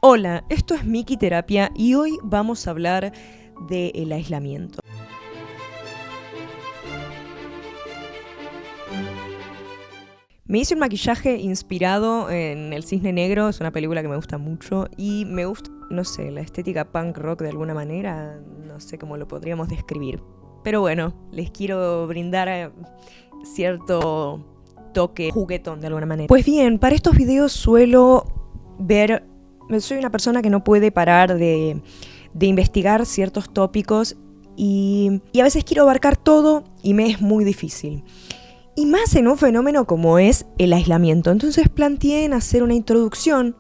Hola, esto es Miki Terapia y hoy vamos a hablar del aislamiento. Me hice un maquillaje inspirado en El Cisne Negro, es una película que me gusta mucho y me gusta, no sé, la estética punk rock de alguna manera, no sé cómo lo podríamos describir. Pero bueno, les quiero brindar cierto toque juguetón de alguna manera. Pues bien, para estos videos suelo ver, soy una persona que no puede parar de investigar ciertos tópicos y a veces quiero abarcar todo y me es muy difícil. Y más en un fenómeno como es el aislamiento. Entonces planteé en hacer una introducción,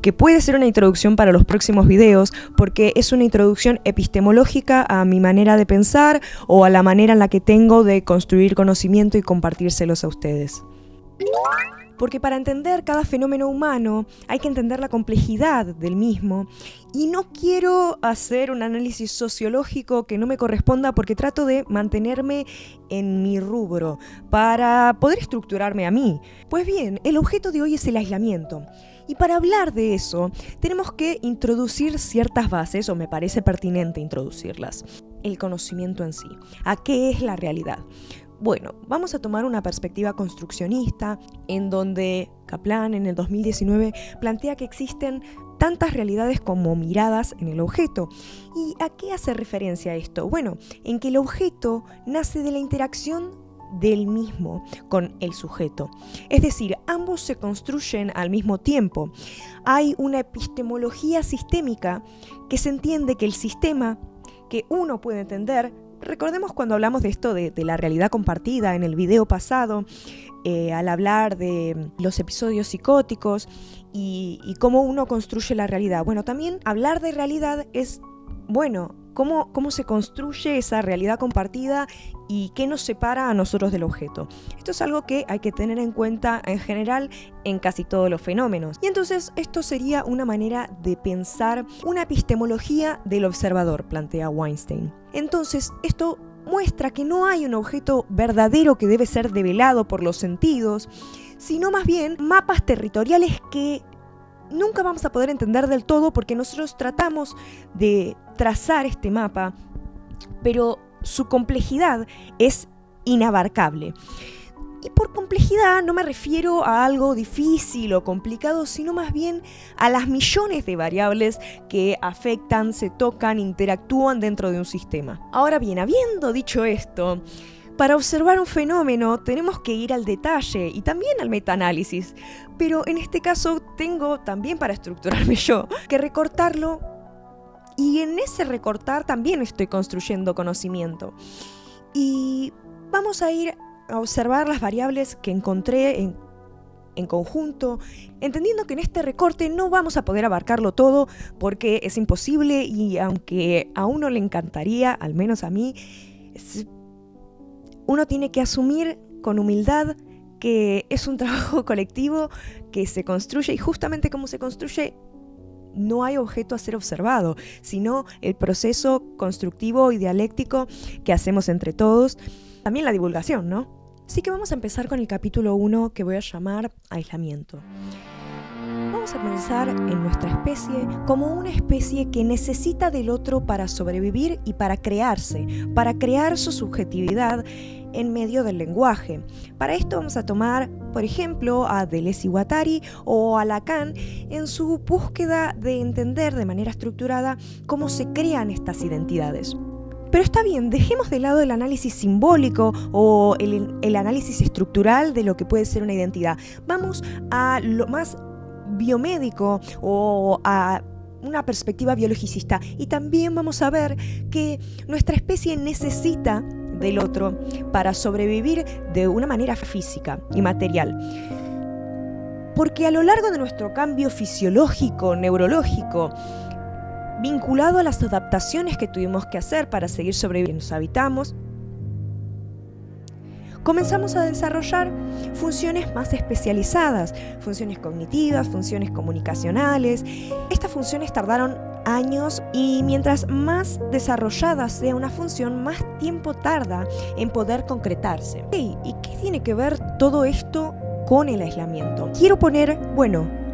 que puede ser una introducción para los próximos videos, porque es una introducción epistemológica a mi manera de pensar o a la manera en la que tengo de construir conocimiento y compartírselos a ustedes. Porque para entender cada fenómeno humano hay que entender la complejidad del mismo y no quiero hacer un análisis sociológico que no me corresponda porque trato de mantenerme en mi rubro para poder estructurarme a mí. Pues bien, el objeto de hoy es el aislamiento. Y para hablar de eso tenemos que introducir ciertas bases, o me parece pertinente introducirlas. El conocimiento en sí. ¿A qué es la realidad? Bueno, vamos a tomar una perspectiva construccionista en donde Kaplan en el 2019 plantea que existen tantas realidades como miradas en el objeto. ¿Y a qué hace referencia esto? Bueno, en que el objeto nace de la interacción del mismo con el sujeto. Es decir, ambos se construyen al mismo tiempo. Hay una epistemología sistémica que se entiende que el sistema que uno puede entender. Recordemos cuando hablamos de esto de la realidad compartida en el video pasado, al hablar de los episodios psicóticos y cómo uno construye la realidad. Bueno, también hablar de realidad es, bueno, cómo se construye esa realidad compartida y qué nos separa a nosotros del objeto. Esto es algo que hay que tener en cuenta en general en casi todos los fenómenos. Y entonces esto sería una manera de pensar una epistemología del observador, plantea Weinstein. Entonces esto muestra que no hay un objeto verdadero que debe ser develado por los sentidos, sino más bien mapas territoriales que nunca vamos a poder entender del todo porque nosotros tratamos de trazar este mapa, pero su complejidad es inabarcable. Y por complejidad no me refiero a algo difícil o complicado, sino más bien a las millones de variables que afectan, se tocan, interactúan dentro de un sistema. Ahora bien, habiendo dicho esto, para observar un fenómeno tenemos que ir al detalle y también al metaanálisis, pero en este caso tengo también para estructurarme yo que recortarlo y en ese recortar también estoy construyendo conocimiento. Y vamos a ir a observar las variables que encontré en conjunto, entendiendo que en este recorte no vamos a poder abarcarlo todo porque es imposible y aunque a uno le encantaría, al menos a mí, uno tiene que asumir con humildad que es un trabajo colectivo que se construye y justamente como se construye no hay objeto a ser observado, sino el proceso constructivo y dialéctico que hacemos entre todos. También la divulgación, ¿no? Así que vamos a empezar con el capítulo 1 que voy a llamar aislamiento. Vamos a pensar en nuestra especie como una especie que necesita del otro para sobrevivir y para crearse, para crear su subjetividad en medio del lenguaje. Para esto vamos a tomar, por ejemplo, a Deleuze y Guattari o a Lacan en su búsqueda de entender de manera estructurada cómo se crean estas identidades. Pero está bien, dejemos de lado el análisis simbólico o el análisis estructural de lo que puede ser una identidad. Vamos a lo más biomédico o a una perspectiva biologicista y también vamos a ver que nuestra especie necesita del otro para sobrevivir de una manera física y material. Porque a lo largo de nuestro cambio fisiológico, neurológico, vinculado a las adaptaciones que tuvimos que hacer para seguir sobreviviendo, nos habitamos, comenzamos a desarrollar funciones más especializadas, funciones cognitivas, funciones comunicacionales. Estas funciones tardaron años y mientras más desarrollada sea una función, más tiempo tarda en poder concretarse. ¿Y qué tiene que ver todo esto con el aislamiento? Quiero poner,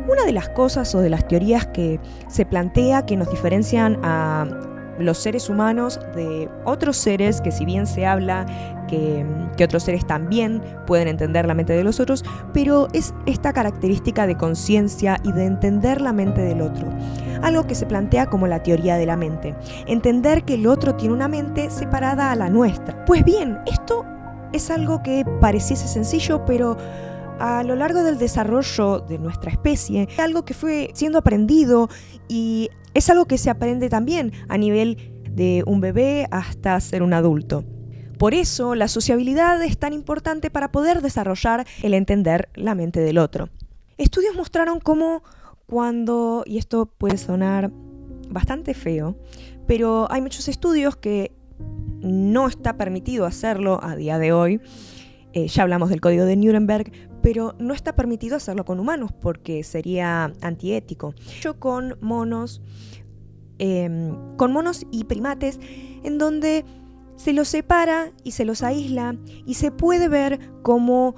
Una de las cosas o de las teorías que se plantea que nos diferencian a los seres humanos de otros seres, que si bien se habla que otros seres también pueden entender la mente de los otros, pero es esta característica de conciencia y de entender la mente del otro. Algo que se plantea como la teoría de la mente. Entender que el otro tiene una mente separada a la nuestra. Pues bien, esto es algo que pareciese sencillo, pero a lo largo del desarrollo de nuestra especie, es algo que fue siendo aprendido y es algo que se aprende también a nivel de un bebé hasta ser un adulto. Por eso, la sociabilidad es tan importante para poder desarrollar el entender la mente del otro. Estudios mostraron cómo cuando, y esto puede sonar bastante feo, pero hay muchos estudios que no está permitido hacerlo a día de hoy. Ya hablamos del código de Nuremberg, pero no está permitido hacerlo con humanos porque sería antiético. Yo con monos y primates, en donde se los separa y se los aísla y se puede ver cómo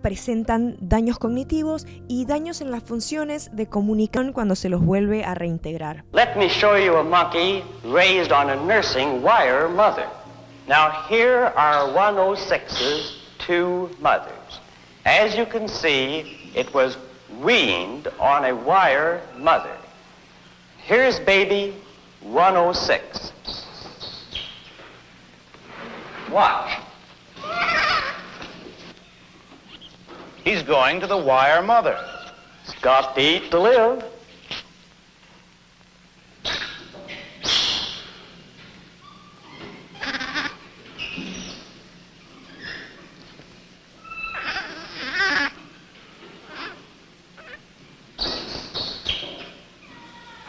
presentan daños cognitivos y daños en las funciones de comunicación cuando se los vuelve a reintegrar. Let me show you a monkey raised on a nursing wire mother. Now here are 106's two mothers. As you can see, it was weaned on a wire mother. Here's baby 106. Watch. He's going to the wire mother. He's got to eat to live.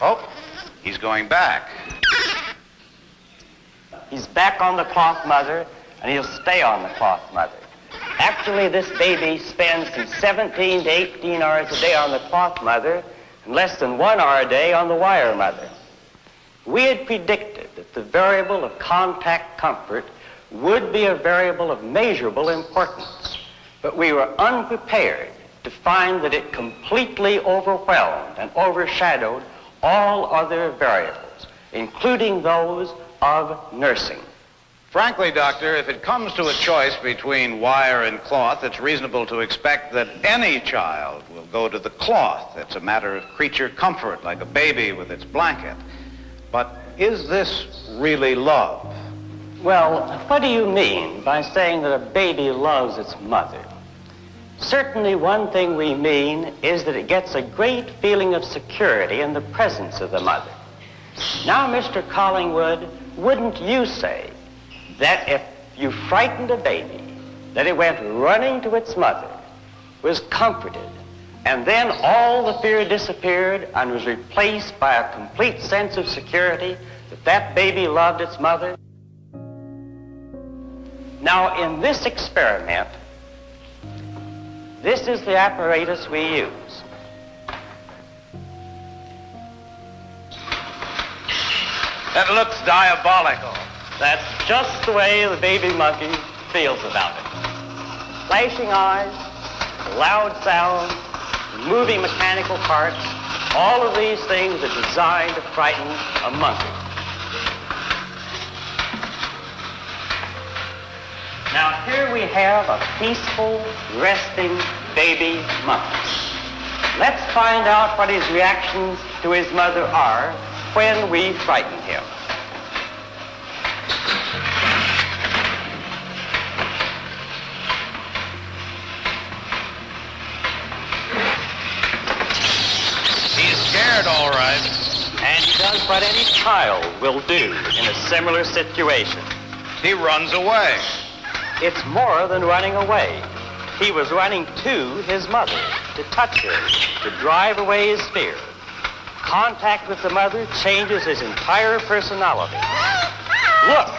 Oh, he's going back. He's back on the cloth mother, and he'll stay on the cloth mother. Actually, this baby spends from 17 to 18 hours a day on the cloth mother and less than 1 hour a day on the wire mother. We had predicted that the variable of contact comfort would be a variable of measurable importance, but we were unprepared to find that it completely overwhelmed and overshadowed all other variables, including those of nursing. Frankly, Doctor, if it comes to a choice between wire and cloth, it's reasonable to expect that any child will go to the cloth. It's a matter of creature comfort, like a baby with its blanket. But is this really love? Well, what do you mean by saying that a baby loves its mother? Certainly one thing we mean is that it gets a great feeling of security in the presence of the mother. Now, Mr. Collingwood, wouldn't you say that if you frightened a baby, that it went running to its mother, was comforted, and then all the fear disappeared and was replaced by a complete sense of security that that baby loved its mother? Now, in this experiment, this is the apparatus we use. That looks diabolical. That's just the way the baby monkey feels about it. Flashing eyes, loud sounds, moving mechanical parts, all of these things are designed to frighten a monkey. Now here we have a peaceful, resting baby monkey. Let's find out what his reactions to his mother are when we frighten him. He's scared, all right. And he does what any child will do in a similar situation. He runs away. It's more than running away. He was running to his mother, to touch her, to drive away his fear. Contact with the mother changes his entire personality. Look,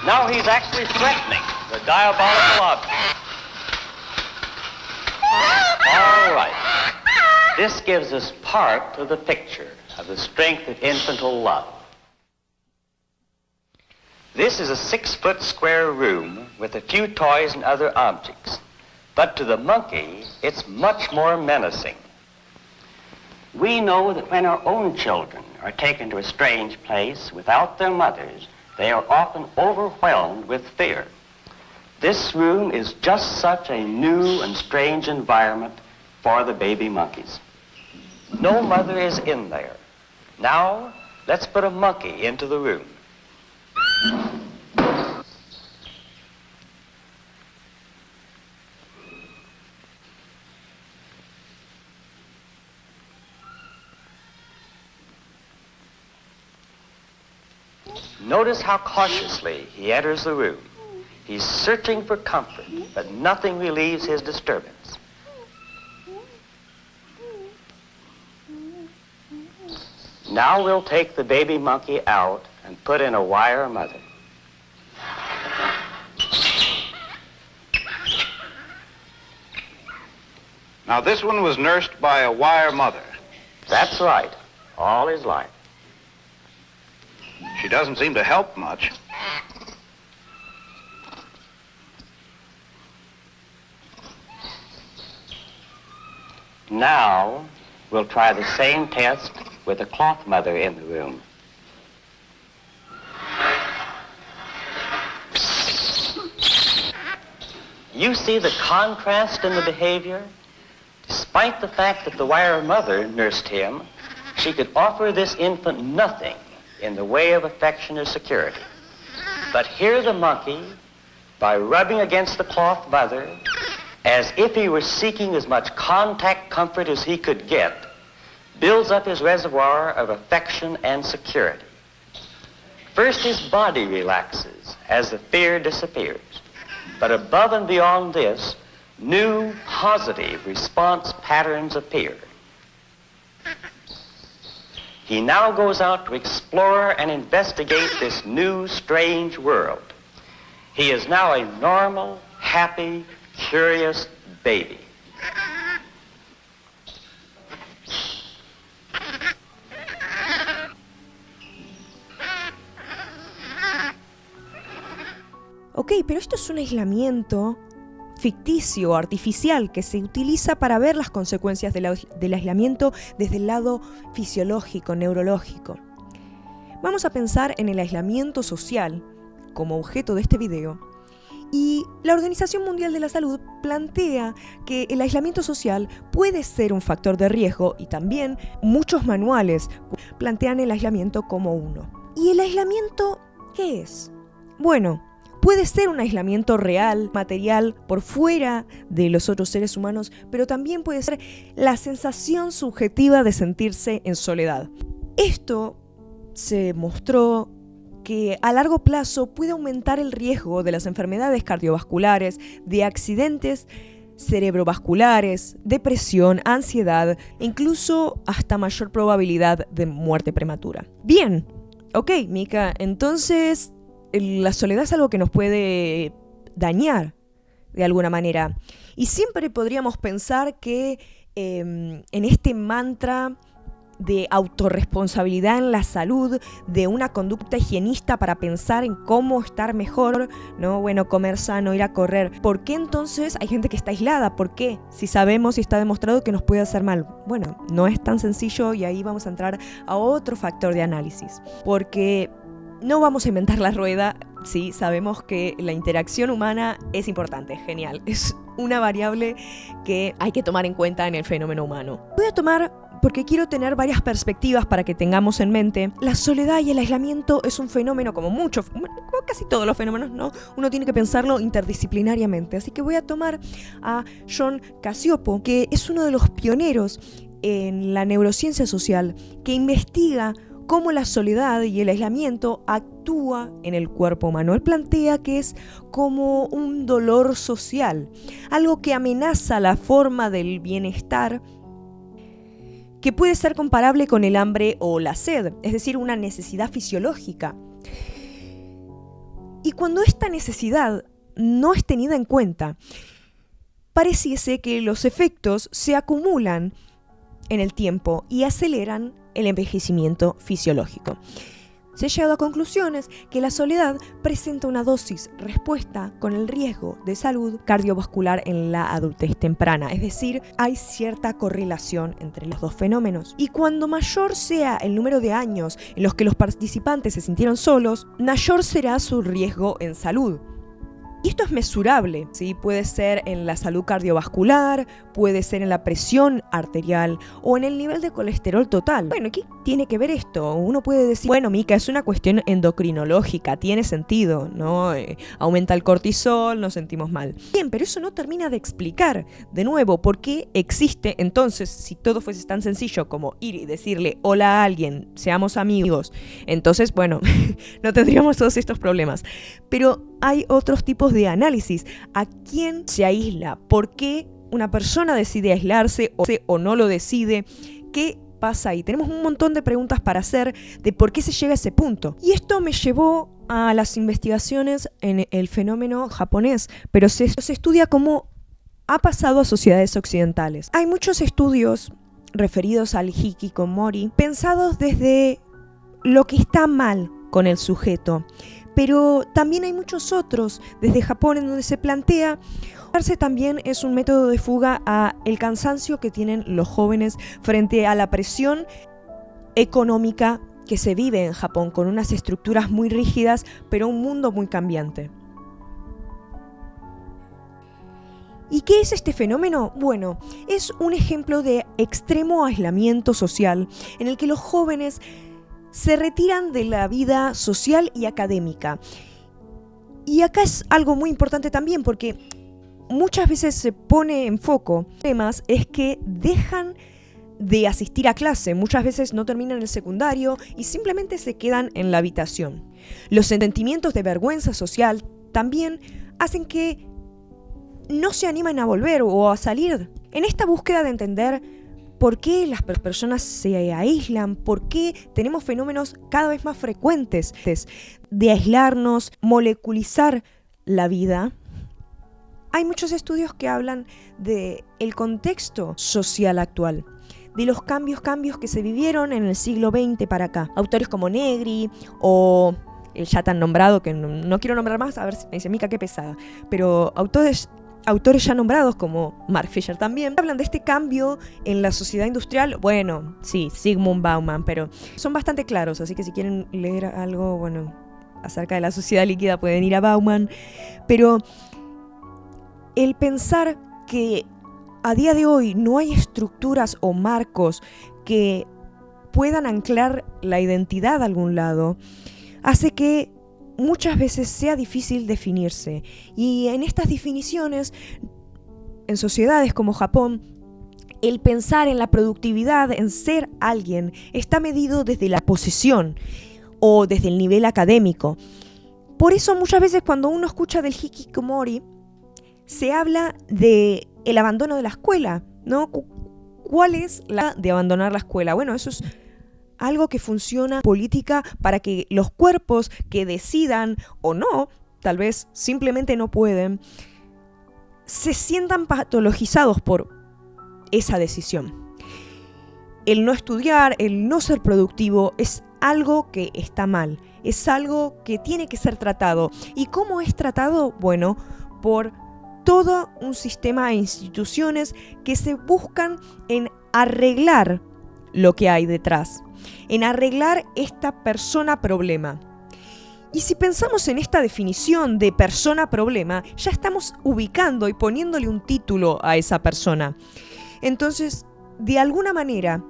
now he's actually threatening the diabolical object. All right. This gives us part of the picture of the strength of infantile love. This is a 6-foot square room with a few toys and other objects. But to the monkey, it's much more menacing. We know that when our own children are taken to a strange place without their mothers, they are often overwhelmed with fear. This room is just such a new and strange environment for the baby monkeys. No mother is in there. Now, let's put a monkey into the room. Notice how cautiously he enters the room. He's searching for comfort, but nothing relieves his disturbance. Now we'll take the baby monkey out and put in a wire mother. Now, this one was nursed by a wire mother. That's right, all his life. She doesn't seem to help much. Now, we'll try the same test with a cloth mother in the room. You see the contrast in the behavior? Despite the fact that the wire mother nursed him, she could offer this infant nothing in the way of affection or security. But here the monkey, by rubbing against the cloth mother, as if he were seeking as much contact comfort as he could get, builds up his reservoir of affection and security. First, his body relaxes as the fear disappears. But above and beyond this, new positive response patterns appear. He now goes out to explore and investigate this new, strange world. He is now a normal, happy, curious baby. Ok, pero esto es un aislamiento ficticio, artificial, que se utiliza para ver las consecuencias del aislamiento desde el lado fisiológico, neurológico. Vamos a pensar en el aislamiento social como objeto de este video, y la Organización Mundial de la Salud plantea que el aislamiento social puede ser un factor de riesgo, y también muchos manuales plantean el aislamiento como uno. ¿Y el aislamiento qué es? Bueno, puede ser un aislamiento real, material, por fuera de los otros seres humanos, pero también puede ser la sensación subjetiva de sentirse en soledad. Esto se mostró que a largo plazo puede aumentar el riesgo de las enfermedades cardiovasculares, de accidentes cerebrovasculares, depresión, ansiedad e incluso hasta mayor probabilidad de muerte prematura. Bien, ok, Mika, entonces la soledad es algo que nos puede dañar de alguna manera. Y siempre podríamos pensar que en este mantra de autorresponsabilidad en la salud, de una conducta higienista para pensar en cómo estar mejor, ¿no? Bueno, comer sano, ir a correr. ¿Por qué entonces hay gente que está aislada? ¿Por qué? Si sabemos y está demostrado que nos puede hacer mal. Bueno, no es tan sencillo, y ahí vamos a entrar a otro factor de análisis. Porque no vamos a inventar la rueda, sí, sabemos que la interacción humana es importante, genial. Es una variable que hay que tomar en cuenta en el fenómeno humano. Voy a tomar, porque quiero tener varias perspectivas para que tengamos en mente, la soledad y el aislamiento es un fenómeno como muchos, como casi todos los fenómenos, ¿no? Uno tiene que pensarlo interdisciplinariamente. Así que voy a tomar a John Cacioppo, que es uno de los pioneros en la neurociencia social, que investiga cómo la soledad y el aislamiento actúa en el cuerpo humano. Él plantea que es como un dolor social, algo que amenaza la forma del bienestar, que puede ser comparable con el hambre o la sed, es decir, una necesidad fisiológica. Y cuando esta necesidad no es tenida en cuenta, pareciese que los efectos se acumulan en el tiempo y aceleran el envejecimiento fisiológico. se ha llegado a conclusiones que la soledad presenta una dosis respuesta con el riesgo de salud cardiovascular en la adultez temprana. Es decir, hay cierta correlación entre los dos fenómenos. Y cuando mayor sea el número de años en los que los participantes se sintieron solos, mayor será su riesgo en salud. Y esto es mesurable, ¿sí? Puede ser en la salud cardiovascular, puede ser en la presión arterial o en el nivel de colesterol total. Bueno, ¿qué tiene que ver esto? Uno puede decir, bueno, Mica, es una cuestión endocrinológica, tiene sentido, ¿no? Aumenta el cortisol, nos sentimos mal. Bien, pero eso no termina de explicar, de nuevo, por qué existe entonces, si todo fuese tan sencillo como ir y decirle hola a alguien, seamos amigos, entonces, bueno, no tendríamos todos estos problemas. Pero hay otros tipos de análisis. ¿A quién se aísla? ¿Por qué una persona decide aislarse o no lo decide? ¿Qué pasa ahí? Tenemos un montón de preguntas para hacer de por qué se llega a ese punto. Y esto me llevó a las investigaciones en el fenómeno japonés, pero se estudia cómo ha pasado a sociedades occidentales. Hay muchos estudios referidos al hikikomori pensados desde lo que está mal con el sujeto. Pero también hay muchos otros desde Japón en donde se plantea que también es un método de fuga a el cansancio que tienen los jóvenes frente a la presión económica que se vive en Japón, con unas estructuras muy rígidas, pero un mundo muy cambiante. ¿Y qué es este fenómeno? Bueno, es un ejemplo de extremo aislamiento social en el que los jóvenes se retiran de la vida social y académica. Y acá es algo muy importante también, porque muchas veces se pone en foco temas, es que dejan de asistir a clase, muchas veces no terminan el secundario y simplemente se quedan en la habitación. Los sentimientos de vergüenza social también hacen que no se animen a volver o a salir. En esta búsqueda de entender ¿por qué las personas se aíslan? ¿Por qué tenemos fenómenos cada vez más frecuentes de aislarnos, moleculizar la vida? Hay muchos estudios que hablan del contexto social actual, de los cambios que se vivieron en el siglo XX para acá. Autores como Negri o el ya tan nombrado, que no quiero nombrar más, a ver si me dice Mica qué pesada, pero autores ya nombrados como Mark Fisher también hablan de este cambio en la sociedad industrial. Bueno, sí, Zygmunt Bauman, pero son bastante claros, así que si quieren leer algo, bueno, acerca de la sociedad líquida pueden ir a Bauman. Pero el pensar que a día de hoy no hay estructuras o marcos que puedan anclar la identidad a algún lado, hace que muchas veces sea difícil definirse. Y en estas definiciones, en sociedades como Japón, el pensar en la productividad, en ser alguien, está medido desde la posición o desde el nivel académico. Por eso muchas veces cuando uno escucha del hikikomori, se habla de el abandono de la escuela, ¿no? ¿Cuál es la de abandonar la escuela? Bueno, eso es algo que funciona política para que los cuerpos que decidan o no, tal vez simplemente no pueden, se sientan patologizados por esa decisión. El no estudiar, el no ser productivo es algo que está mal, es algo que tiene que ser tratado. ¿Y cómo es tratado? Bueno, por todo un sistema de instituciones que se buscan en arreglar lo que hay detrás, en arreglar esta persona problema. Y si pensamos en esta definición de persona problema, ya estamos ubicando y poniéndole un título a esa persona. Entonces, de alguna manera,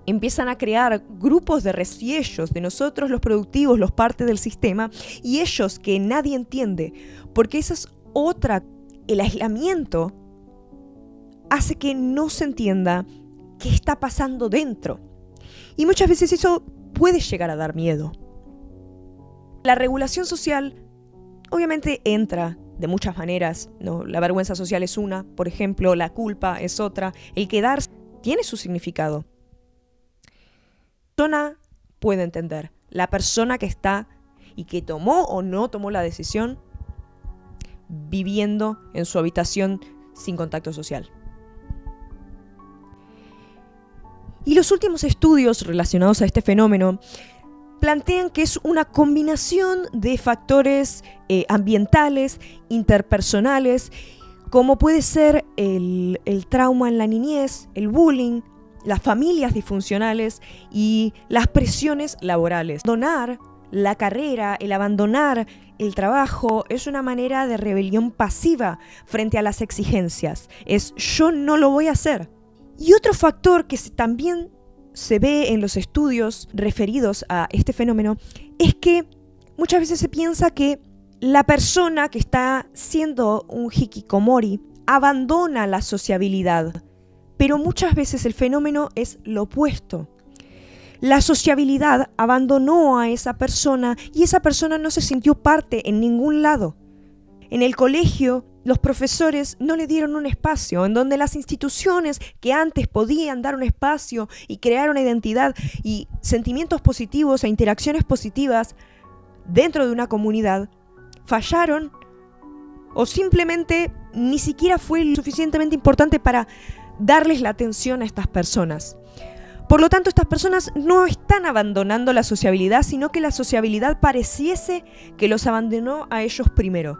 empiezan a crear grupos de y ellos, de nosotros los productivos, los parte del sistema, y ellos que nadie entiende, porque esa es otra. El aislamiento hace que no se entienda qué está pasando dentro. Y muchas veces eso puede llegar a dar miedo. La regulación social obviamente entra de muchas maneras, ¿no? La vergüenza social es una, por ejemplo, la culpa es otra. El quedarse tiene su significado. La persona puede entender, la persona que está y que tomó o no tomó la decisión viviendo en su habitación sin contacto social. Y los últimos estudios relacionados a este fenómeno plantean que es una combinación de factores ambientales, interpersonales, como puede ser el trauma en la niñez, el bullying, las familias disfuncionales y las presiones laborales. Abandonar la carrera, el abandonar el trabajo es una manera de rebelión pasiva frente a las exigencias. Es yo no lo voy a hacer. Y otro factor que también se ve en los estudios referidos a este fenómeno es que muchas veces se piensa que la persona que está siendo un hikikomori abandona la sociabilidad, pero muchas veces el fenómeno es lo opuesto. La sociabilidad abandonó a esa persona y esa persona no se sintió parte en ningún lado. En el colegio, los profesores no le dieron un espacio, en donde las instituciones que antes podían dar un espacio y crear una identidad y sentimientos positivos e interacciones positivas dentro de una comunidad, fallaron o simplemente ni siquiera fue lo suficientemente importante para darles la atención a estas personas. Por lo tanto, estas personas no están abandonando la sociabilidad, sino que la sociabilidad pareciese que los abandonó a ellos primero.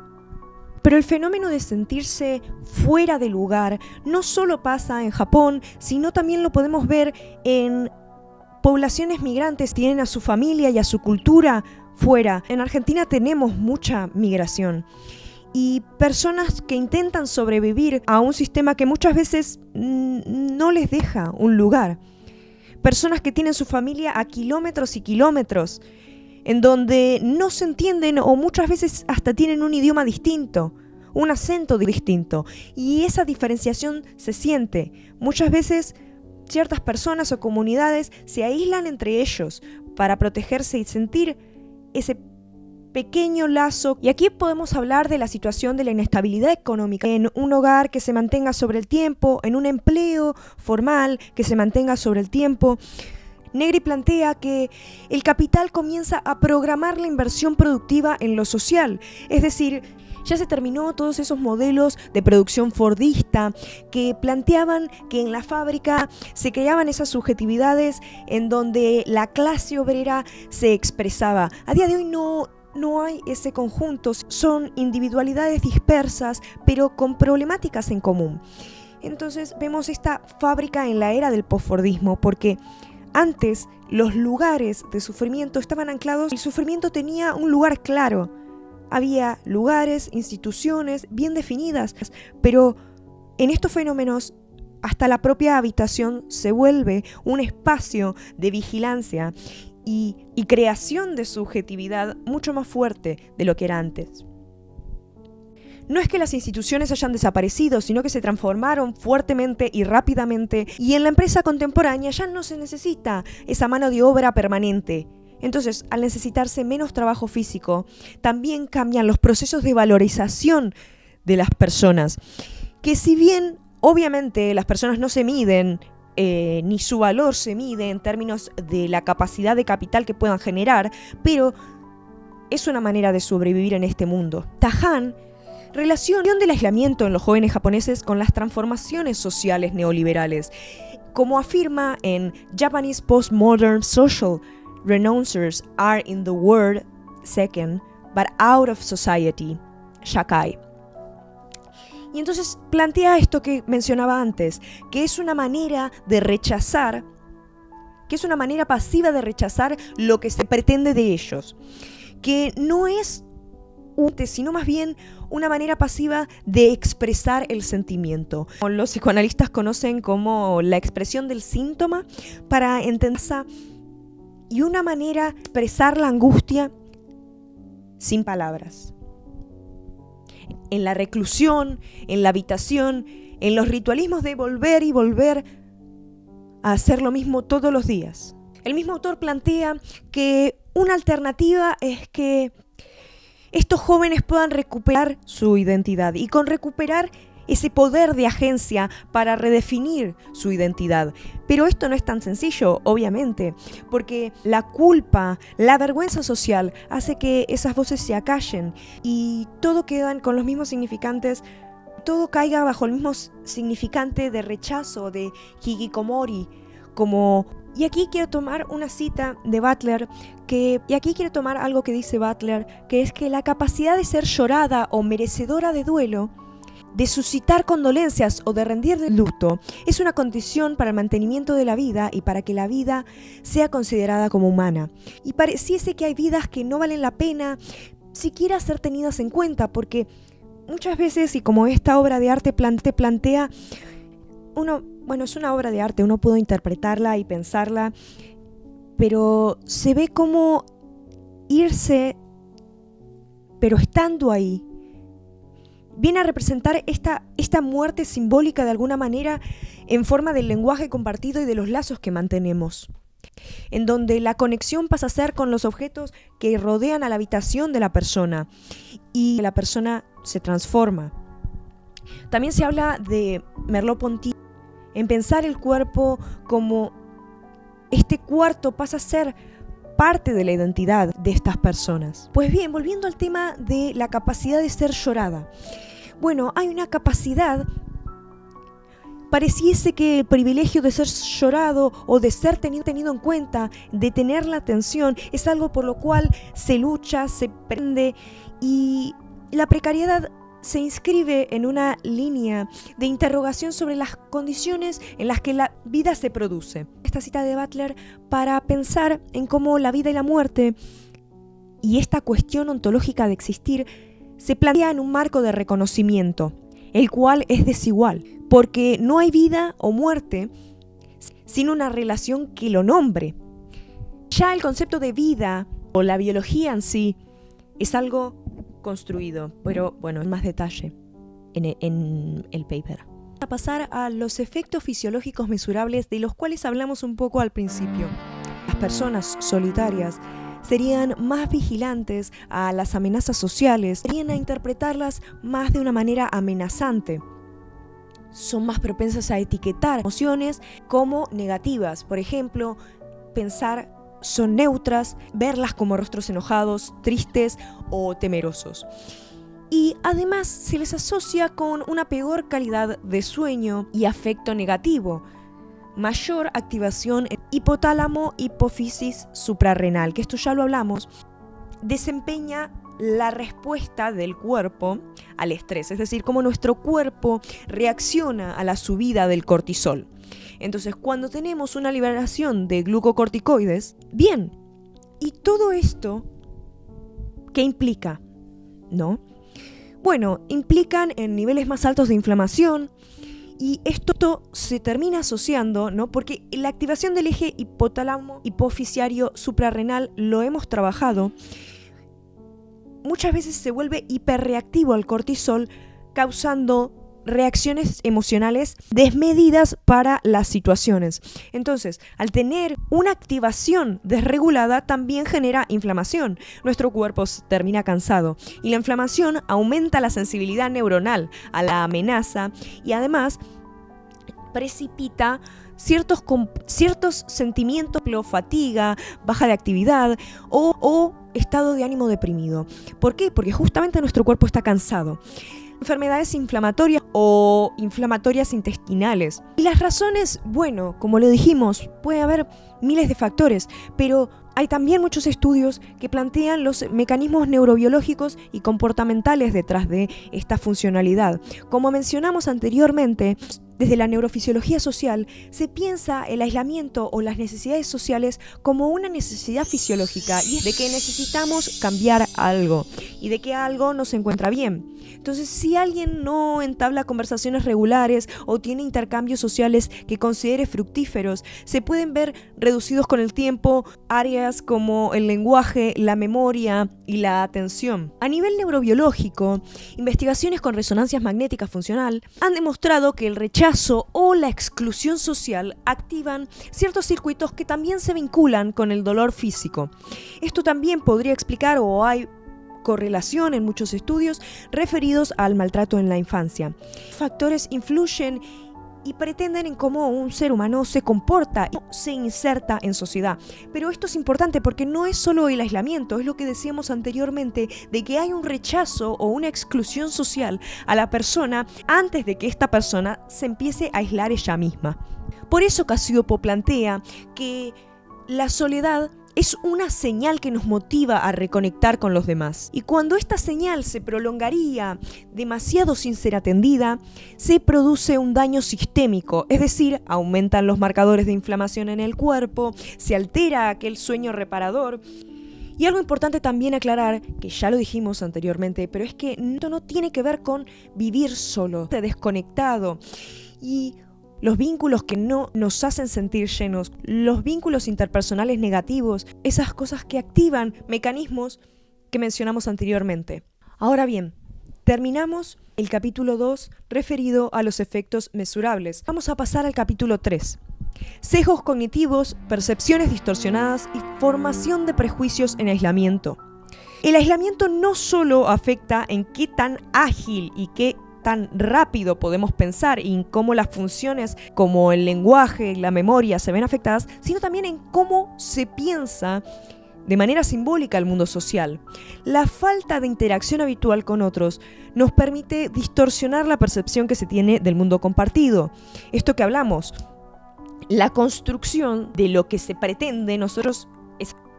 Pero el fenómeno de sentirse fuera de lugar no solo pasa en Japón, sino también lo podemos ver en poblaciones migrantes, tienen a su familia y a su cultura fuera. En Argentina tenemos mucha migración y personas que intentan sobrevivir a un sistema que muchas veces no les deja un lugar. Personas que tienen su familia a kilómetros y kilómetros, en donde no se entienden o muchas veces hasta tienen un idioma distinto, un acento distinto, y esa diferenciación se siente. Muchas veces ciertas personas o comunidades se aíslan entre ellos para protegerse y sentir ese pequeño lazo. Y aquí podemos hablar de la situación de la inestabilidad económica en un hogar que se mantenga sobre el tiempo, en un empleo formal que se mantenga sobre el tiempo. Negri plantea que el capital comienza a programar la inversión productiva en lo social, es decir, ya se terminó todos esos modelos de producción fordista que planteaban que en la fábrica se creaban esas subjetividades en donde la clase obrera se expresaba. A día de hoy no hay ese conjunto, son individualidades dispersas, pero con problemáticas en común. Entonces vemos esta fábrica en la era del posfordismo, porque antes los lugares de sufrimiento estaban anclados, el sufrimiento tenía un lugar claro. Había lugares, instituciones bien definidas, pero en estos fenómenos hasta la propia habitación se vuelve un espacio de vigilancia y creación de subjetividad mucho más fuerte de lo que era antes. No es que las instituciones hayan desaparecido, sino que se transformaron fuertemente y rápidamente, y en la empresa contemporánea ya no se necesita esa mano de obra permanente. Entonces, al necesitarse menos trabajo físico, también cambian los procesos de valorización de las personas, que si bien obviamente las personas no se miden, ni su valor se mide en términos de la capacidad de capital que puedan generar, pero es una manera de sobrevivir en este mundo. Tahan relación del aislamiento en los jóvenes japoneses con las transformaciones sociales neoliberales, como afirma en Japanese Postmodern Social Renouncers are in the world second, but out of society, shakai. Y entonces plantea esto que mencionaba antes, que es una manera de rechazar, que es una manera pasiva de rechazar lo que se pretende de ellos, que no es sino más bien una manera pasiva de expresar el sentimiento. Los psicoanalistas conocen como la expresión del síntoma para entender y una manera de expresar la angustia sin palabras. En la reclusión, en la habitación, en los ritualismos de volver y volver a hacer lo mismo todos los días. El mismo autor plantea que una alternativa es que estos jóvenes puedan recuperar su identidad y con recuperar ese poder de agencia para redefinir su identidad. Pero esto no es tan sencillo, obviamente, porque la culpa, la vergüenza social hace que esas voces se acallen y todo quedan con los mismos significantes, todo caiga bajo el mismo significante de rechazo, de hikikomori, como Y aquí quiero tomar una cita de Butler, y aquí quiero tomar algo que dice Butler, que es que la capacidad de ser llorada o merecedora de duelo, de suscitar condolencias o de rendir de luto, es una condición para el mantenimiento de la vida y para que la vida sea considerada como humana. Y pareciese que hay vidas que no valen la pena siquiera ser tenidas en cuenta, porque muchas veces, y como esta obra de arte plantea, es una obra de arte, uno puede interpretarla y pensarla, pero se ve como irse, pero estando ahí, viene a representar esta muerte simbólica de alguna manera en forma del lenguaje compartido y de los lazos que mantenemos, en donde la conexión pasa a ser con los objetos que rodean a la habitación de la persona y la persona se transforma. También se habla de Merleau-Ponty en pensar el cuerpo como este cuarto pasa a ser parte de la identidad de estas personas. Pues bien, volviendo al tema de la capacidad de ser llorada. Bueno, hay una capacidad, pareciese que el privilegio de ser llorado o de ser tenido en cuenta, de tener la atención, es algo por lo cual se lucha, se prende, y la precariedad se inscribe en una línea de interrogación sobre las condiciones en las que la vida se produce. Esta cita de Butler para pensar en cómo la vida y la muerte y esta cuestión ontológica de existir se plantea en un marco de reconocimiento, el cual es desigual, porque no hay vida o muerte sin una relación que lo nombre. Ya el concepto de vida o la biología en sí es algo construido, pero bueno, en más detalle en el paper. A pasar a los efectos fisiológicos mesurables de los cuales hablamos un poco al principio. Las personas solitarias serían más vigilantes a las amenazas sociales, serían a interpretarlas más de una manera amenazante. Son más propensas a etiquetar emociones como negativas, por ejemplo, pensar son neutras, verlas como rostros enojados, tristes o temerosos. Y además se les asocia con una peor calidad de sueño y afecto negativo, mayor activación en hipotálamo, hipófisis suprarrenal, que esto ya lo hablamos, desempeña la respuesta del cuerpo al estrés, es decir, cómo nuestro cuerpo reacciona a la subida del cortisol. Entonces, cuando tenemos una liberación de glucocorticoides, bien, ¿y todo esto qué implica? ¿No? Bueno, implican en niveles más altos de inflamación, y esto se termina asociando, ¿no? Porque la activación del eje hipotálamo hipofisiario suprarrenal lo hemos trabajado. Muchas veces se vuelve hiperreactivo al cortisol, causando reacciones emocionales desmedidas para las situaciones. Entonces, al tener una activación desregulada, también genera inflamación. Nuestro cuerpo termina cansado y la inflamación aumenta la sensibilidad neuronal a la amenaza y además precipita ciertos sentimientos, fatiga, baja de actividad o estado de ánimo deprimido. ¿Por qué? Porque justamente nuestro cuerpo está cansado. Enfermedades inflamatorias o inflamatorias intestinales. Y las razones, bueno, como lo dijimos, puede haber miles de factores, pero hay también muchos estudios que plantean los mecanismos neurobiológicos y comportamentales detrás de esta funcionalidad. Como mencionamos anteriormente, desde la neurofisiología social se piensa el aislamiento o las necesidades sociales como una necesidad fisiológica, y es de que necesitamos cambiar algo y de que algo no se encuentra bien. Entonces, si alguien no entabla conversaciones regulares o tiene intercambios sociales que considere fructíferos, se pueden ver reducidos con el tiempo áreas como el lenguaje, la memoria y la atención. A nivel neurobiológico, investigaciones con resonancia magnética funcional han demostrado que el rechazo o la exclusión social activan ciertos circuitos que también se vinculan con el dolor físico. Esto también podría explicar, o hay correlación en muchos estudios referidos al maltrato en la infancia. Factores influyen y pretenden en cómo un ser humano se comporta y se inserta en sociedad. Pero esto es importante porque no es solo el aislamiento, es lo que decíamos anteriormente, de que hay un rechazo o una exclusión social a la persona antes de que esta persona se empiece a aislar ella misma. Por eso Cassioppo plantea que la soledad es una señal que nos motiva a reconectar con los demás. Y cuando esta señal se prolongaría demasiado sin ser atendida, se produce un daño sistémico, es decir, aumentan los marcadores de inflamación en el cuerpo, se altera aquel sueño reparador. Y algo importante también aclarar, que ya lo dijimos anteriormente, pero es que esto no tiene que ver con vivir solo, desconectado. Y los vínculos que no nos hacen sentir llenos, los vínculos interpersonales negativos, esas cosas que activan mecanismos que mencionamos anteriormente. Ahora bien, terminamos el capítulo 2 referido a los efectos mesurables. Vamos a pasar al capítulo 3. Sesgos cognitivos, percepciones distorsionadas y formación de prejuicios en aislamiento. El aislamiento no solo afecta en qué tan ágil y qué tan rápido podemos pensar y en cómo las funciones como el lenguaje y la memoria se ven afectadas, sino también en cómo se piensa de manera simbólica el mundo social. La falta de interacción habitual con otros nos permite distorsionar la percepción que se tiene del mundo compartido. Esto que hablamos, la construcción de lo que se pretende, nosotros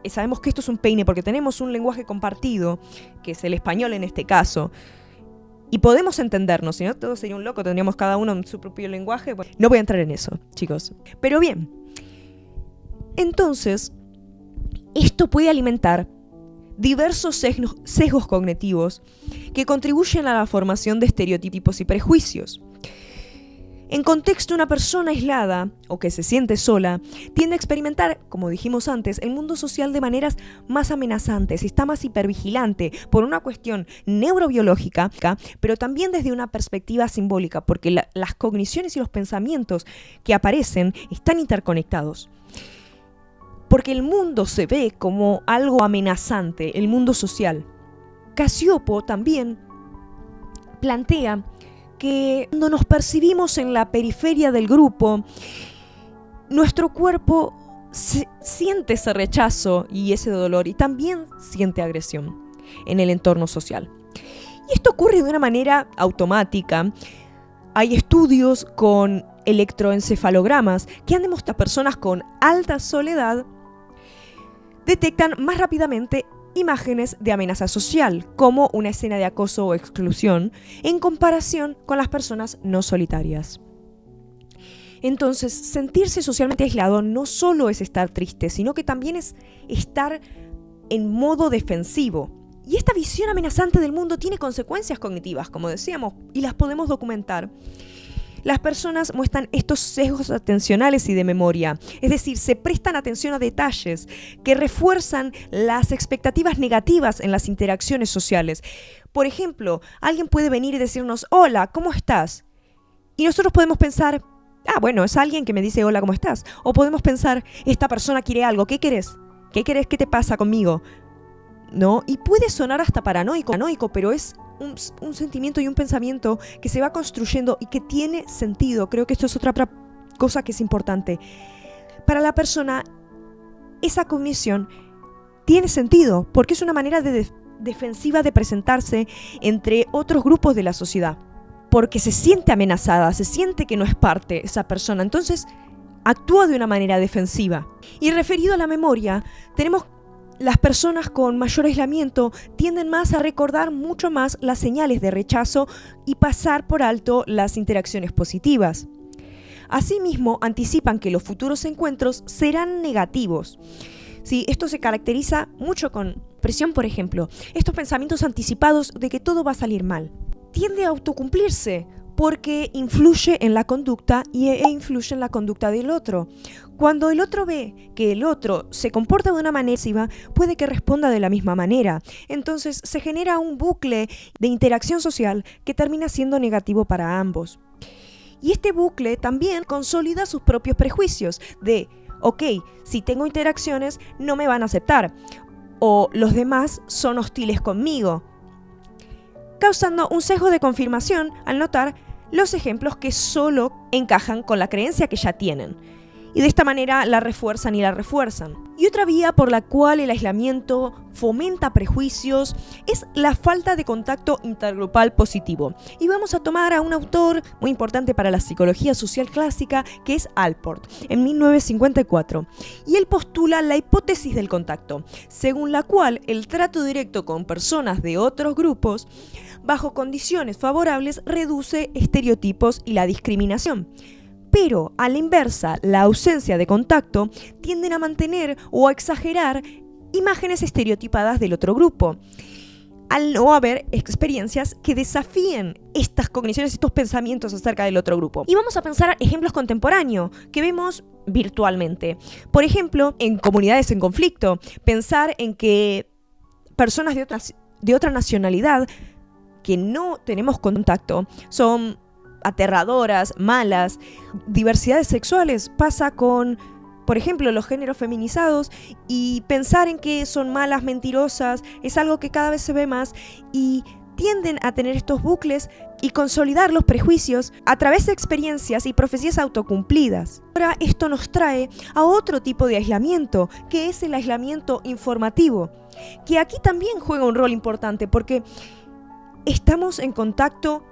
sabemos que esto es un peine porque tenemos un lenguaje compartido, que es el español en este caso, y podemos entendernos, si no todo sería un loco, tendríamos cada uno su propio lenguaje. Bueno, no voy a entrar en eso, chicos. Pero bien, entonces, esto puede alimentar diversos sesgos cognitivos que contribuyen a la formación de estereotipos y prejuicios. En contexto, una persona aislada o que se siente sola tiende a experimentar, como dijimos antes, el mundo social de maneras más amenazantes, está más hipervigilante por una cuestión neurobiológica, pero también desde una perspectiva simbólica, porque las cogniciones y los pensamientos que aparecen están interconectados. Porque el mundo se ve como algo amenazante, el mundo social. Cassioppo también plantea que cuando nos percibimos en la periferia del grupo, nuestro cuerpo siente ese rechazo y ese dolor y también siente agresión en el entorno social. Y esto ocurre de una manera automática. Hay estudios con electroencefalogramas que han demostrado que personas con alta soledad detectan más rápidamente imágenes de amenaza social, como una escena de acoso o exclusión, en comparación con las personas no solitarias. Entonces, sentirse socialmente aislado no solo es estar triste, sino que también es estar en modo defensivo. Y esta visión amenazante del mundo tiene consecuencias cognitivas, como decíamos, y las podemos documentar. Las personas muestran estos sesgos atencionales y de memoria, es decir, se prestan atención a detalles que refuerzan las expectativas negativas en las interacciones sociales. Por ejemplo, alguien puede venir y decirnos, hola, ¿cómo estás? Y nosotros podemos pensar, bueno, es alguien que me dice hola, ¿cómo estás? O podemos pensar, esta persona quiere algo, ¿qué querés? ¿Qué querés? ¿Qué te pasa conmigo? ¿No? Y puede sonar hasta paranoico, pero es un sentimiento y un pensamiento que se va construyendo y que tiene sentido. Creo que esto es otra cosa que es importante. Para la persona, esa cognición tiene sentido porque es una manera defensiva de presentarse entre otros grupos de la sociedad. Porque se siente amenazada, se siente que no es parte esa persona. Entonces, actúa de una manera defensiva. Y referido a la memoria, tenemos las personas con mayor aislamiento tienden más a recordar mucho más las señales de rechazo y pasar por alto las interacciones positivas. Asimismo, anticipan que los futuros encuentros serán negativos. Sí, esto se caracteriza mucho con presión, por ejemplo. Estos pensamientos anticipados de que todo va a salir mal. Tiende a autocumplirse porque influye en la conducta e influye en la conducta del otro. Cuando el otro ve que el otro se comporta de una manera pasiva, puede que responda de la misma manera. Entonces se genera un bucle de interacción social que termina siendo negativo para ambos. Y este bucle también consolida sus propios prejuicios de, si tengo interacciones no me van a aceptar, o los demás son hostiles conmigo, causando un sesgo de confirmación al notar los ejemplos que solo encajan con la creencia que ya tienen. Y de esta manera la refuerzan y la refuerzan. Y otra vía por la cual el aislamiento fomenta prejuicios es la falta de contacto intergrupal positivo. Y vamos a tomar a un autor muy importante para la psicología social clásica, que es Allport, en 1954. Y él postula la hipótesis del contacto, según la cual el trato directo con personas de otros grupos, bajo condiciones favorables, reduce estereotipos y la discriminación. Pero, a la inversa, la ausencia de contacto tienden a mantener o a exagerar imágenes estereotipadas del otro grupo, al no haber experiencias que desafíen estas cogniciones, estos pensamientos acerca del otro grupo. Y vamos a pensar ejemplos contemporáneos que vemos virtualmente. Por ejemplo, en comunidades en conflicto, pensar en que personas de otra nacionalidad que no tenemos contacto son aterradoras, malas. Diversidades sexuales pasa con, por ejemplo, los géneros feminizados, y pensar en que son malas, mentirosas, es algo que cada vez se ve más y tienden a tener estos bucles y consolidar los prejuicios a través de experiencias y profecías autocumplidas. Ahora esto nos trae a otro tipo de aislamiento, que es el aislamiento informativo, que aquí también juega un rol importante porque estamos en contacto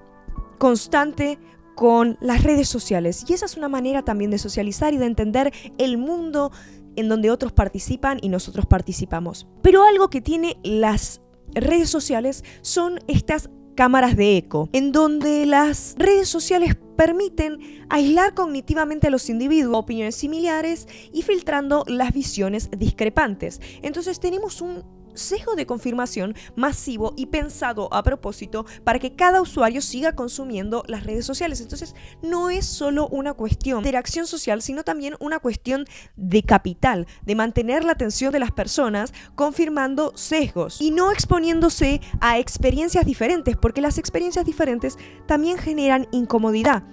constante con las redes sociales, y esa es una manera también de socializar y de entender el mundo en donde otros participan y nosotros participamos. Pero algo que tiene las redes sociales son estas cámaras de eco, en donde las redes sociales permiten aislar cognitivamente a los individuos, opiniones similares y filtrando las visiones discrepantes. Entonces tenemos un sesgo de confirmación masivo y pensado a propósito para que cada usuario siga consumiendo las redes sociales. Entonces no es solo una cuestión de interacción social, sino también una cuestión de capital, de mantener la atención de las personas confirmando sesgos y no exponiéndose a experiencias diferentes, porque las experiencias diferentes también generan incomodidad.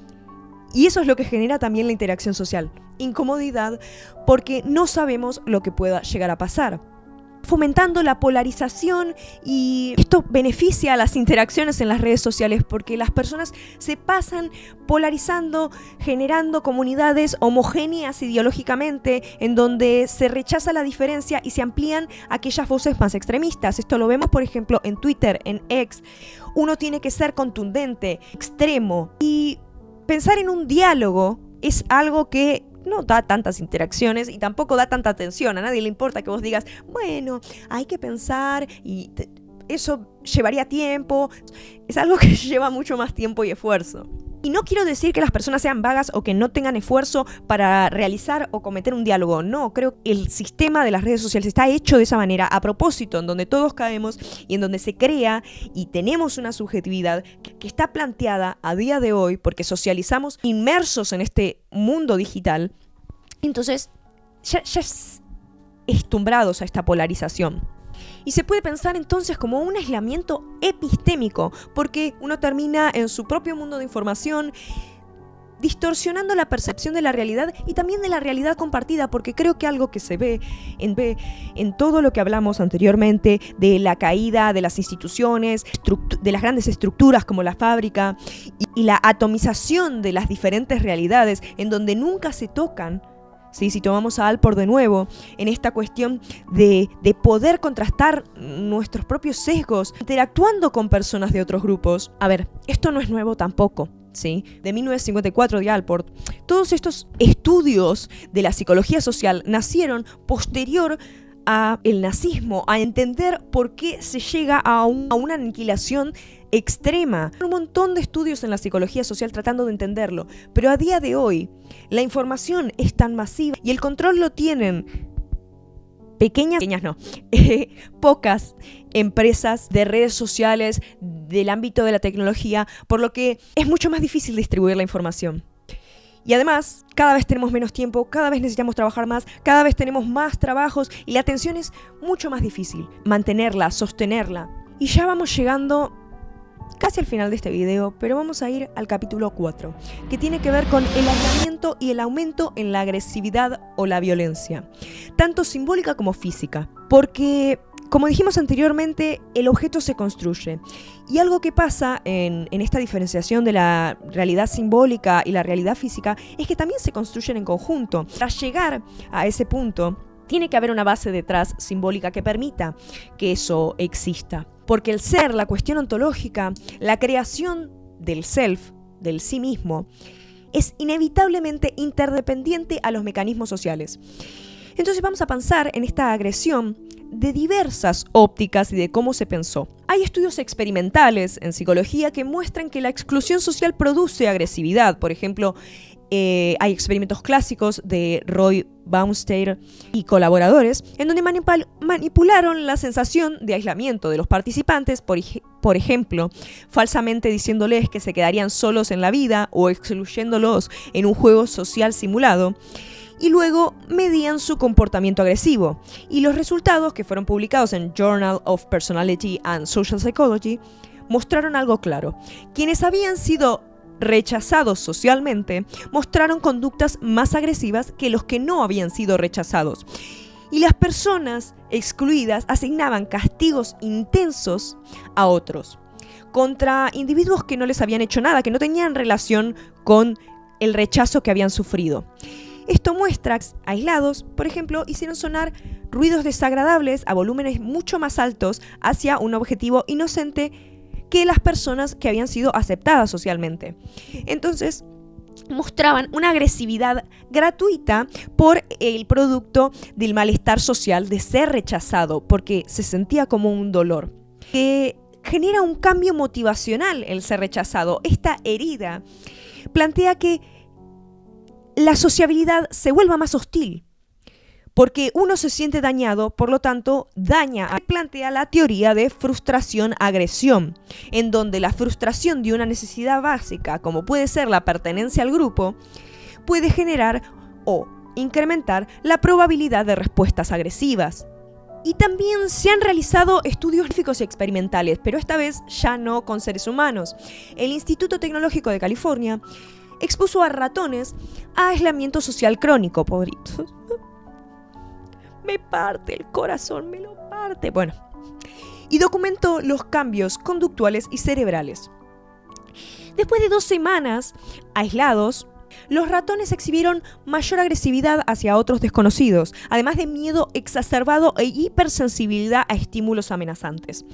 Y eso es lo que genera también la interacción social, incomodidad, porque no sabemos lo que pueda llegar a pasar, fomentando la polarización, y esto beneficia a las interacciones en las redes sociales porque las personas se pasan polarizando, generando comunidades homogéneas ideológicamente en donde se rechaza la diferencia y se amplían aquellas voces más extremistas. Esto lo vemos, por ejemplo, en Twitter, en X. Uno tiene que ser contundente, extremo, y pensar en un diálogo es algo que no da tantas interacciones y tampoco da tanta atención. A nadie le importa que vos digas, bueno, hay que pensar y eso llevaría tiempo. Es algo que lleva mucho más tiempo y esfuerzo. Y no quiero decir que las personas sean vagas o que no tengan esfuerzo para realizar o cometer un diálogo. No, creo que el sistema de las redes sociales está hecho de esa manera a propósito, en donde todos caemos y en donde se crea y tenemos una subjetividad que está planteada a día de hoy porque socializamos inmersos en este mundo digital. Entonces ya acostumbrados a esta polarización. Y se puede pensar entonces como un aislamiento epistémico, porque uno termina en su propio mundo de información, distorsionando la percepción de la realidad y también de la realidad compartida, porque creo que algo que se ve en todo lo que hablamos anteriormente, de la caída de las instituciones, de las grandes estructuras como la fábrica, y la atomización de las diferentes realidades, en donde nunca se tocan. Sí, si tomamos a Allport de nuevo, en esta cuestión de poder contrastar nuestros propios sesgos, interactuando con personas de otros grupos. A ver, esto no es nuevo tampoco, ¿sí? De 1954 de Allport. Todos estos estudios de la psicología social nacieron posterior a el nazismo, a entender por qué se llega a una aniquilación extrema. Hay un montón de estudios en la psicología social tratando de entenderlo, pero a día de hoy la información es tan masiva y el control lo tienen pocas empresas de redes sociales, del ámbito de la tecnología, por lo que es mucho más difícil distribuir la información. Y además, cada vez tenemos menos tiempo, cada vez necesitamos trabajar más, cada vez tenemos más trabajos y la atención es mucho más difícil mantenerla, sostenerla. Y ya vamos llegando casi al final de este video, pero vamos a ir al capítulo 4, que tiene que ver con el aislamiento y el aumento en la agresividad o la violencia, tanto simbólica como física. Porque Como dijimos anteriormente, el objeto se construye. Y algo que pasa en esta diferenciación de la realidad simbólica y la realidad física es que también se construyen en conjunto. Para llegar a ese punto, tiene que haber una base detrás simbólica que permita que eso exista. Porque el ser, la cuestión ontológica, la creación del self, del sí mismo, es inevitablemente interdependiente a los mecanismos sociales. Entonces vamos a pensar en esta agresión de diversas ópticas y de cómo se pensó. Hay estudios experimentales en psicología que muestran que la exclusión social produce agresividad. Por ejemplo, hay experimentos clásicos de Roy Baumeister y colaboradores en donde manipularon la sensación de aislamiento de los participantes, por ejemplo, falsamente diciéndoles que se quedarían solos en la vida o excluyéndolos en un juego social simulado. Y luego medían su comportamiento agresivo. Y los resultados, que fueron publicados en Journal of Personality and Social Psychology, mostraron algo claro. Quienes habían sido rechazados socialmente mostraron conductas más agresivas que los que no habían sido rechazados. Y las personas excluidas asignaban castigos intensos a otros, contra individuos que no les habían hecho nada, que no tenían relación con el rechazo que habían sufrido. Esto muestra aislados, por ejemplo, hicieron sonar ruidos desagradables a volúmenes mucho más altos hacia un objetivo inocente que las personas que habían sido aceptadas socialmente. Entonces, mostraban una agresividad gratuita por el producto del malestar social de ser rechazado, porque se sentía como un dolor. Que genera un cambio motivacional el ser rechazado. Esta herida plantea que la sociabilidad se vuelva más hostil, porque uno se siente dañado, por lo tanto, plantea la teoría de frustración-agresión, en donde la frustración de una necesidad básica, como puede ser la pertenencia al grupo, puede generar o incrementar la probabilidad de respuestas agresivas. Y también se han realizado estudios científicos y experimentales, pero esta vez ya no con seres humanos. El Instituto Tecnológico de California expuso a ratones a aislamiento social crónico, pobritos. Me parte el corazón, me lo parte. Bueno, y documentó los cambios conductuales y cerebrales. Después de 2 semanas aislados, los ratones exhibieron mayor agresividad hacia otros desconocidos, además de miedo exacerbado e hipersensibilidad a estímulos amenazantes.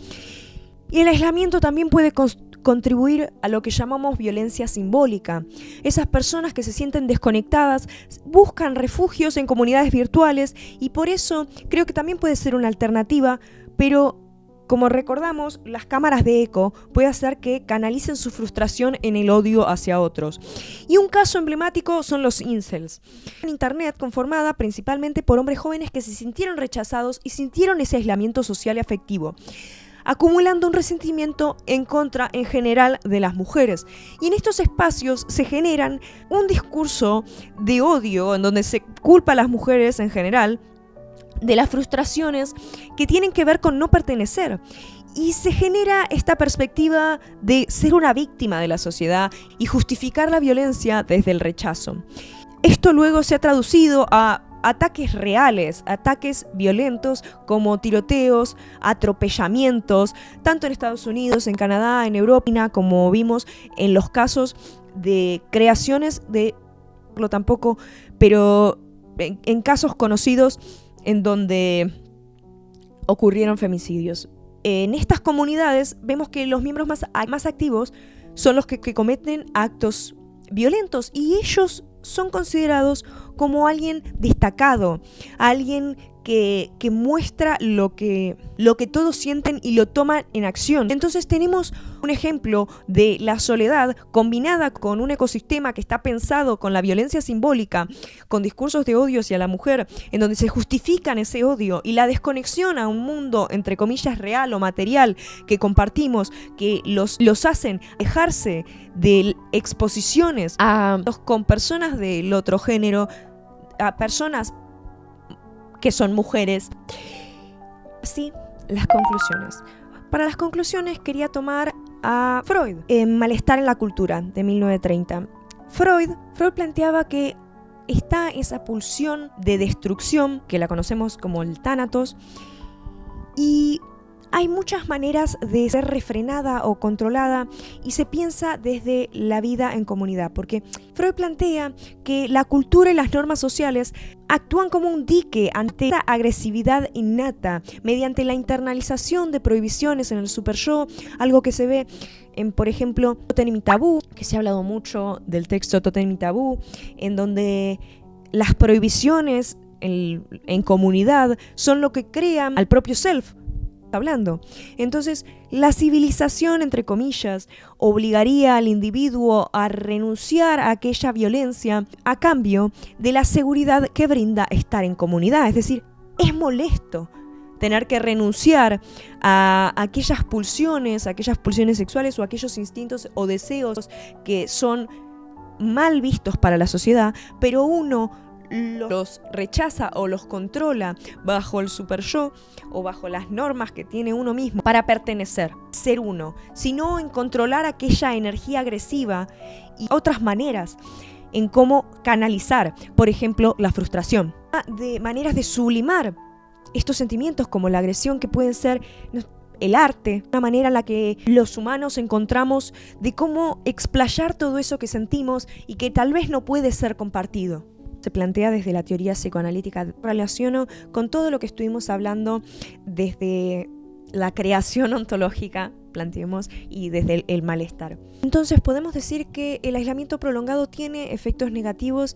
Y el aislamiento también puede contribuir a lo que llamamos violencia simbólica. Esas personas que se sienten desconectadas buscan refugios en comunidades virtuales y por eso creo que también puede ser una alternativa, pero como recordamos, las cámaras de eco puede hacer que canalicen su frustración en el odio hacia otros. Y un caso emblemático son los incels. En internet conformada principalmente por hombres jóvenes que se sintieron rechazados y sintieron ese aislamiento social y afectivo, acumulando un resentimiento en contra en general de las mujeres. Y en estos espacios se generan un discurso de odio en donde se culpa a las mujeres en general de las frustraciones que tienen que ver con no pertenecer. Y se genera esta perspectiva de ser una víctima de la sociedad y justificar la violencia desde el rechazo. Esto luego se ha traducido a ataques reales, ataques violentos como tiroteos, atropellamientos, tanto en Estados Unidos, en Canadá, en Europa, como vimos en los casos de creaciones de, tampoco, pero en casos conocidos en donde ocurrieron femicidios. En estas comunidades vemos que los miembros más activos son los que cometen actos violentos y ellos son considerados como alguien destacado, alguien que muestra lo que todos sienten y lo toman en acción. Entonces tenemos un ejemplo de la soledad combinada con un ecosistema que está pensado con la violencia simbólica, con discursos de odio hacia la mujer, en donde se justifican ese odio y la desconexión a un mundo, entre comillas, real o material que compartimos, que los hacen dejarse de exposiciones con personas del otro género, a personas que son mujeres. Así, las conclusiones. Para las conclusiones quería tomar a Freud, en Malestar en la cultura, de 1930. Freud planteaba que está esa pulsión de destrucción, que la conocemos como el tánatos, Y hay muchas maneras de ser refrenada o controlada y se piensa desde la vida en comunidad, porque Freud plantea que la cultura y las normas sociales actúan como un dique ante esta agresividad innata mediante la internalización de prohibiciones en el superyo, algo que se ve en, por ejemplo, Tótem y Tabú, que se ha hablado mucho del texto Tótem y Tabú, en donde las prohibiciones en comunidad son lo que crean al propio self. Hablando. Entonces, la civilización, entre comillas, obligaría al individuo a renunciar a aquella violencia a cambio de la seguridad que brinda estar en comunidad. Es decir, es molesto tener que renunciar a aquellas pulsiones sexuales o aquellos instintos o deseos que son mal vistos para la sociedad, pero uno los rechaza o los controla bajo el superyo o bajo las normas que tiene uno mismo para pertenecer, ser uno, sino en controlar aquella energía agresiva y otras maneras en cómo canalizar, por ejemplo, la frustración, de maneras de sublimar estos sentimientos como la agresión, que pueden ser el arte, una manera en la que los humanos encontramos de cómo explayar todo eso que sentimos y que tal vez no puede ser compartido. Se plantea desde la teoría psicoanalítica. Relaciono con todo lo que estuvimos hablando desde la creación ontológica, planteemos, y desde el malestar. Entonces podemos decir que el aislamiento prolongado tiene efectos negativos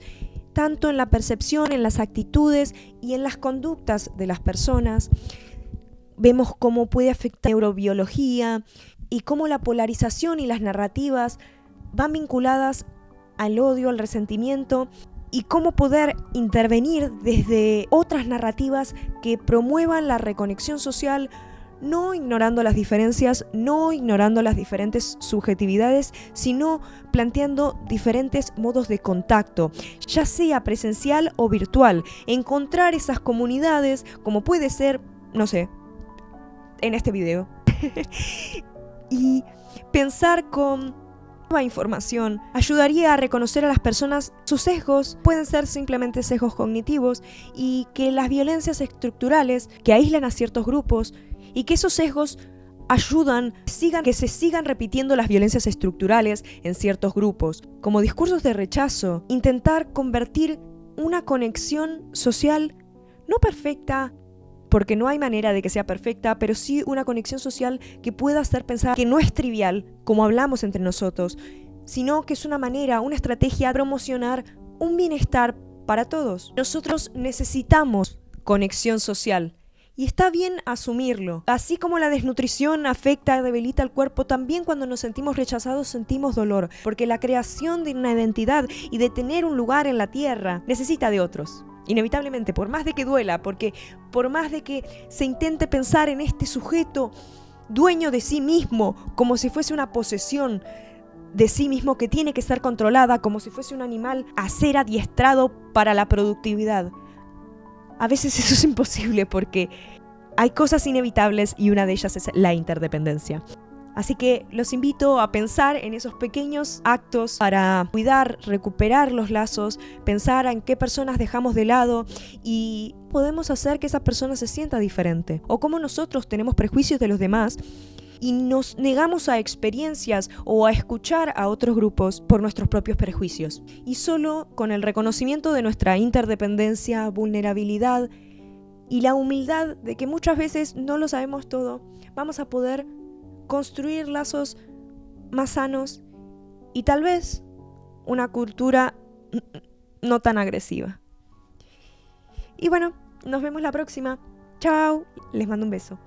tanto en la percepción, en las actitudes y en las conductas de las personas. Vemos cómo puede afectar la neurobiología y cómo la polarización y las narrativas van vinculadas al odio, al resentimiento, y cómo poder intervenir desde otras narrativas que promuevan la reconexión social, no ignorando las diferencias, no ignorando las diferentes subjetividades, sino planteando diferentes modos de contacto, ya sea presencial o virtual. Encontrar esas comunidades, como puede ser, no sé, en este video, y pensar con nueva información ayudaría a reconocer a las personas sus sesgos, pueden ser simplemente sesgos cognitivos, y que las violencias estructurales que aíslan a ciertos grupos y que esos sesgos ayudan que se sigan repitiendo las violencias estructurales en ciertos grupos, como discursos de rechazo, intentar convertir una conexión social no perfecta, porque no hay manera de que sea perfecta, pero sí una conexión social que pueda hacer pensar que no es trivial, como hablamos entre nosotros, sino que es una manera, una estrategia de promocionar un bienestar para todos. Nosotros necesitamos conexión social y está bien asumirlo. Así como la desnutrición afecta, debilita el cuerpo, también cuando nos sentimos rechazados sentimos dolor, porque la creación de una identidad y de tener un lugar en la tierra necesita de otros. Inevitablemente, por más de que duela, porque por más de que se intente pensar en este sujeto dueño de sí mismo, como si fuese una posesión de sí mismo que tiene que ser controlada, como si fuese un animal a ser adiestrado para la productividad. A veces eso es imposible porque hay cosas inevitables y una de ellas es la interdependencia. Así que los invito a pensar en esos pequeños actos para cuidar, recuperar los lazos, pensar en qué personas dejamos de lado y podemos hacer que esa persona se sienta diferente. O cómo nosotros tenemos prejuicios de los demás y nos negamos a experiencias o a escuchar a otros grupos por nuestros propios prejuicios. Y solo con el reconocimiento de nuestra interdependencia, vulnerabilidad y la humildad de que muchas veces no lo sabemos todo, vamos a poder construir lazos más sanos y tal vez una cultura no tan agresiva. Y bueno, nos vemos la próxima. Chao, les mando un beso.